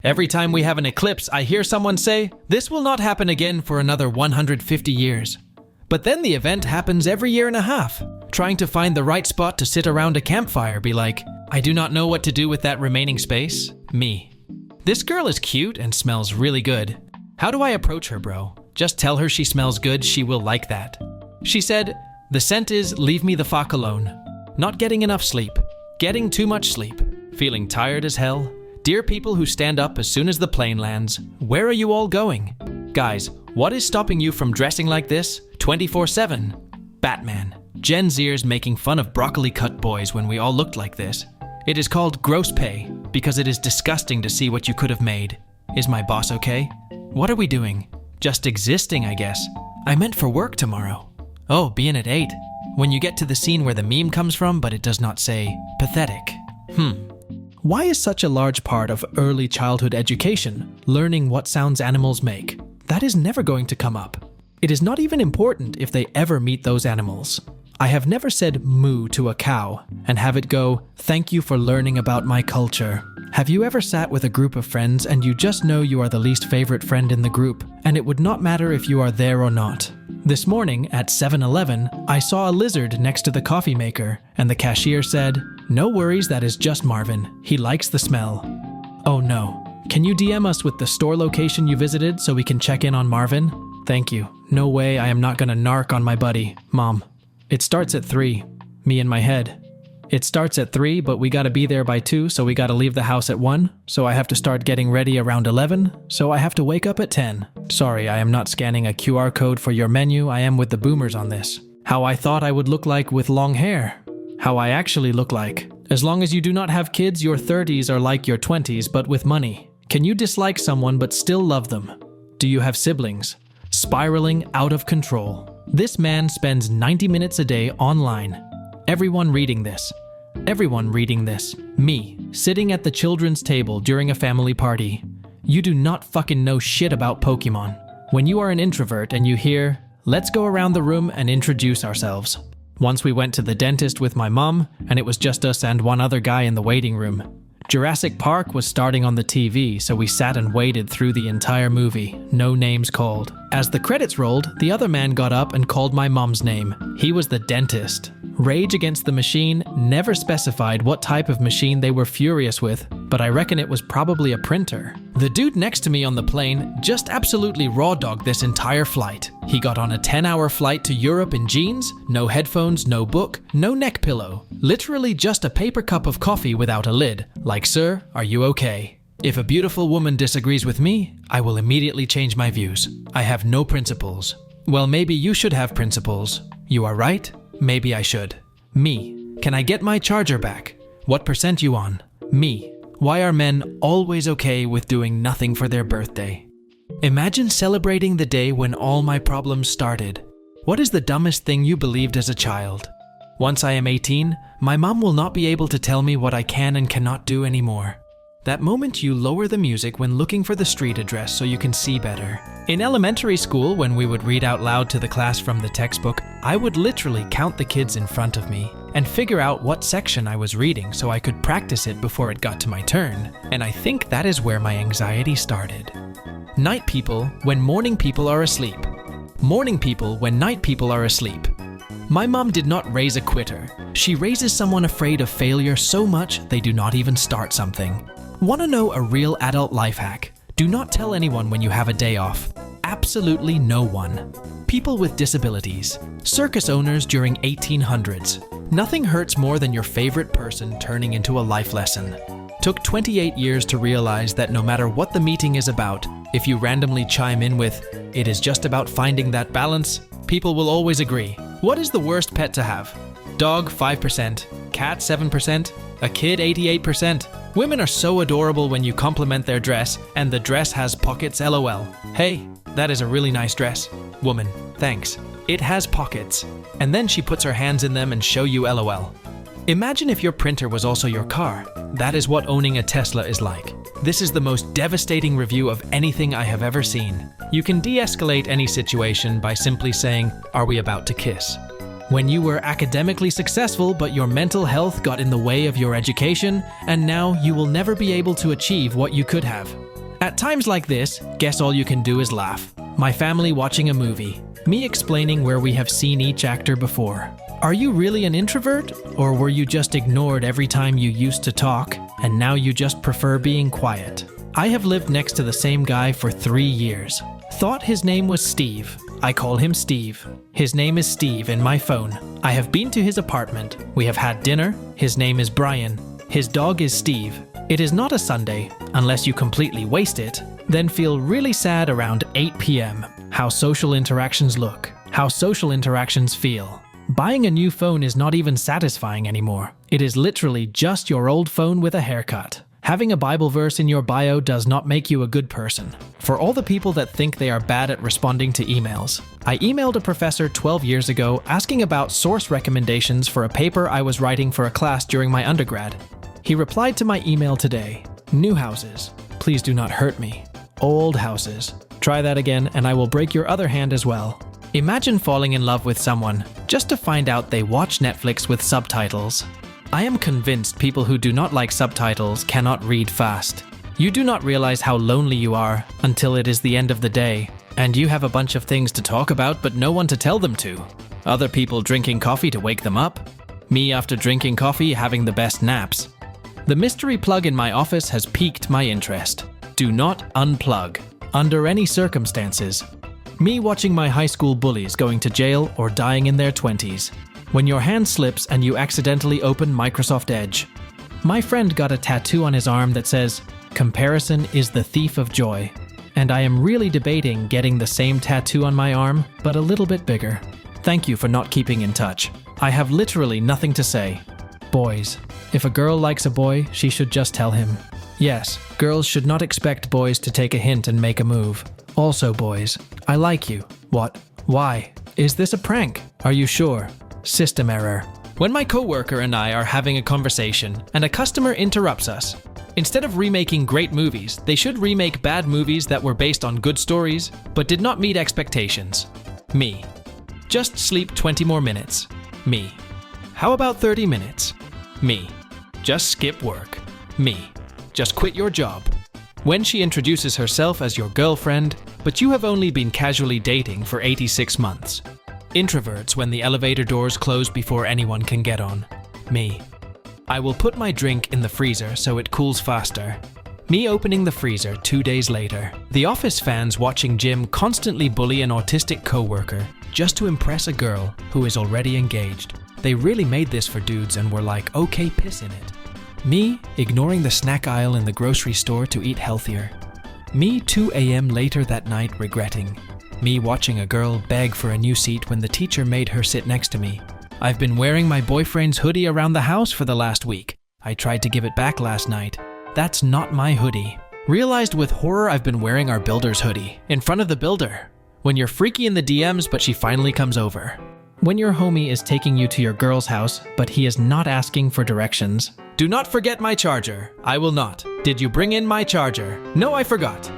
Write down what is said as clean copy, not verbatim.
Every time we have an eclipse, I hear someone say, "This will not happen again for another 150 years." But then the event happens every year and a half. Trying to find the right spot to sit around a campfire be like, "I do not know what to do with that remaining space." Me. This girl is cute and smells really good. How do I approach her, bro? Just tell her she smells good, she will like that. She said, "The scent is leave me the fuck alone." Not getting enough sleep. Getting too much sleep. Feeling tired as hell. Dear people who stand up as soon as the plane lands, where are you all going? Guys, what is stopping you from dressing like this 24/7? Batman. Gen Zers making fun of broccoli cut boys when we all looked like this. It is called gross pay because it is disgusting to see what you could have made. Is my boss okay? What are we doing? Just existing, I guess. I meant for work tomorrow. Oh, being at 8. When you get to the scene where the meme comes from, but it does not say pathetic. Why is such a large part of early childhood education learning what sounds animals make? That is never going to come up. It is not even important if they ever meet those animals. I have never said moo to a cow and have it go, "Thank you for learning about my culture." Have you ever sat with a group of friends and you just know you are the least favorite friend in the group, and it would not matter if you are there or not? This morning at 7-Eleven, I saw a lizard next to the coffee maker, and the cashier said, "No worries, that is just Marvin. He likes the smell." Oh no. Can you DM us with the store location you visited so we can check in on Marvin? Thank you. No way I am not gonna narc on my buddy. Mom. It starts at 3. Me in my head. It starts at 3, but we gotta be there by 2, so we gotta leave the house at 1, so I have to start getting ready around 11, so I have to wake up at 10. Sorry, I am not scanning a QR code for your menu, I am with the boomers on this. How I thought I would look like with long hair. How I actually look like. As long as you do not have kids, your 30s are like your 20s, but with money. Can you dislike someone but still love them? Do you have siblings? Spiraling out of control. This man spends 90 minutes a day online. Everyone reading this. Everyone reading this. Me, sitting at the children's table during a family party. You do not fucking know shit about Pokemon. When you are an introvert and you hear, "Let's go around the room and introduce ourselves." Once we went to the dentist with my mom, and it was just us and one other guy in the waiting room. Jurassic Park was starting on the TV, so we sat and waited through the entire movie, no names called. As the credits rolled, the other man got up and called my mom's name. He was the dentist. Rage Against the Machine never specified what type of machine they were furious with, but I reckon it was probably a printer. The dude next to me on the plane just absolutely raw dogged this entire flight. He got on a 10-hour flight to Europe in jeans, no headphones, no book, no neck pillow. Literally just a paper cup of coffee without a lid. Like, "Sir, are you okay?" If a beautiful woman disagrees with me, I will immediately change my views. I have no principles. Well, maybe you should have principles. You are right. Maybe I should. Me. Can I get my charger back? What percent you on? Me. Why are men always okay with doing nothing for their birthday? Imagine celebrating the day when all my problems started. What is the dumbest thing you believed as a child? Once I am 18, my mom will not be able to tell me what I can and cannot do anymore. That moment you lower the music when looking for the street address so you can see better. In elementary school, when we would read out loud to the class from the textbook, I would literally count the kids in front of me and figure out what section I was reading so I could practice it before it got to my turn. And I think that is where my anxiety started. Night people when morning people are asleep. Morning people when night people are asleep. My mom did not raise a quitter. She raises someone afraid of failure so much they do not even start something. Want to know a real adult life hack? Do not tell anyone when you have a day off. Absolutely no one. People with disabilities. Circus owners during 1800s. Nothing hurts more than your favorite person turning into a life lesson. Took 28 years to realize that no matter what the meeting is about, if you randomly chime in with, "It is just about finding that balance," people will always agree. What is the worst pet to have? Dog 5%, cat 7%, a kid 88%. Women are so adorable when you compliment their dress, and the dress has pockets LOL. Hey, that is a really nice dress. Woman, thanks. It has pockets. And then she puts her hands in them and show you LOL. Imagine if your printer was also your car. That is what owning a Tesla is like. This is the most devastating review of anything I have ever seen. You can de-escalate any situation by simply saying, "Are we about to kiss?" When you were academically successful but your mental health got in the way of your education, and now you will never be able to achieve what you could have. times like this, guess all you can do is laugh. My family watching a movie. Me explaining where we have seen each actor before. Are you really an introvert? Or were you just ignored every time you used to talk, and now you just prefer being quiet? I have lived next to the same guy for 3 years. Thought his name was Steve. I call him Steve. His name is Steve in my phone. I have been to his apartment. We have had dinner. His name is Brian. His dog is Steve. It is not a Sunday, unless you completely waste it, then feel really sad around 8 p.m. How social interactions look. How social interactions feel. Buying a new phone is not even satisfying anymore. It is literally just your old phone with a haircut. Having a Bible verse in your bio does not make you a good person. For all the people that think they are bad at responding to emails, I emailed a professor 12 years ago asking about source recommendations for a paper I was writing for a class during my undergrad. He replied to my email today. New houses. Please do not hurt me. Old houses. Try that again and I will break your other hand as well. Imagine falling in love with someone just to find out they watch Netflix with subtitles. I am convinced people who do not like subtitles cannot read fast. You do not realize how lonely you are until it is the end of the day, and you have a bunch of things to talk about but no one to tell them to. Other people drinking coffee to wake them up. Me after drinking coffee having the best naps. The mystery plug in my office has piqued my interest. Do not unplug, under any circumstances. Me watching my high school bullies going to jail or dying in their 20s. When your hand slips and you accidentally open Microsoft Edge. My friend got a tattoo on his arm that says, "Comparison is the thief of joy." And I am really debating getting the same tattoo on my arm, but a little bit bigger. Thank you for not keeping in touch. I have literally nothing to say. Boys. If a girl likes a boy, she should just tell him. Yes, girls should not expect boys to take a hint and make a move. Also boys, I like you. What? Why? Is this a prank? Are you sure? System error. When my coworker and I are having a conversation and a customer interrupts us, instead of remaking great movies, they should remake bad movies that were based on good stories but did not meet expectations. Me. Just sleep 20 more minutes. Me. How about 30 minutes? Me. Just skip work. Me. Just quit your job. When she introduces herself as your girlfriend, but you have only been casually dating for 86 months. Introverts when the elevator doors close before anyone can get on. Me. I will put my drink in the freezer so it cools faster. Me opening the freezer 2 days later. The Office fans watching Jim constantly bully an autistic coworker just to impress a girl who is already engaged. They really made this for dudes and were like, okay, piss in it. Me ignoring the snack aisle in the grocery store to eat healthier. Me 2 a.m. later that night regretting. Me watching a girl beg for a new seat when the teacher made her sit next to me. I've been wearing my boyfriend's hoodie around the house for the last week. I tried to give it back last night. That's not my hoodie. Realized with horror I've been wearing our builder's hoodie in front of the builder. When you're freaky in the DMs but she finally comes over. When your homie is taking you to your girl's house but he is not asking for directions. Do not forget my charger. I will not. Did you bring in my charger? No, I forgot.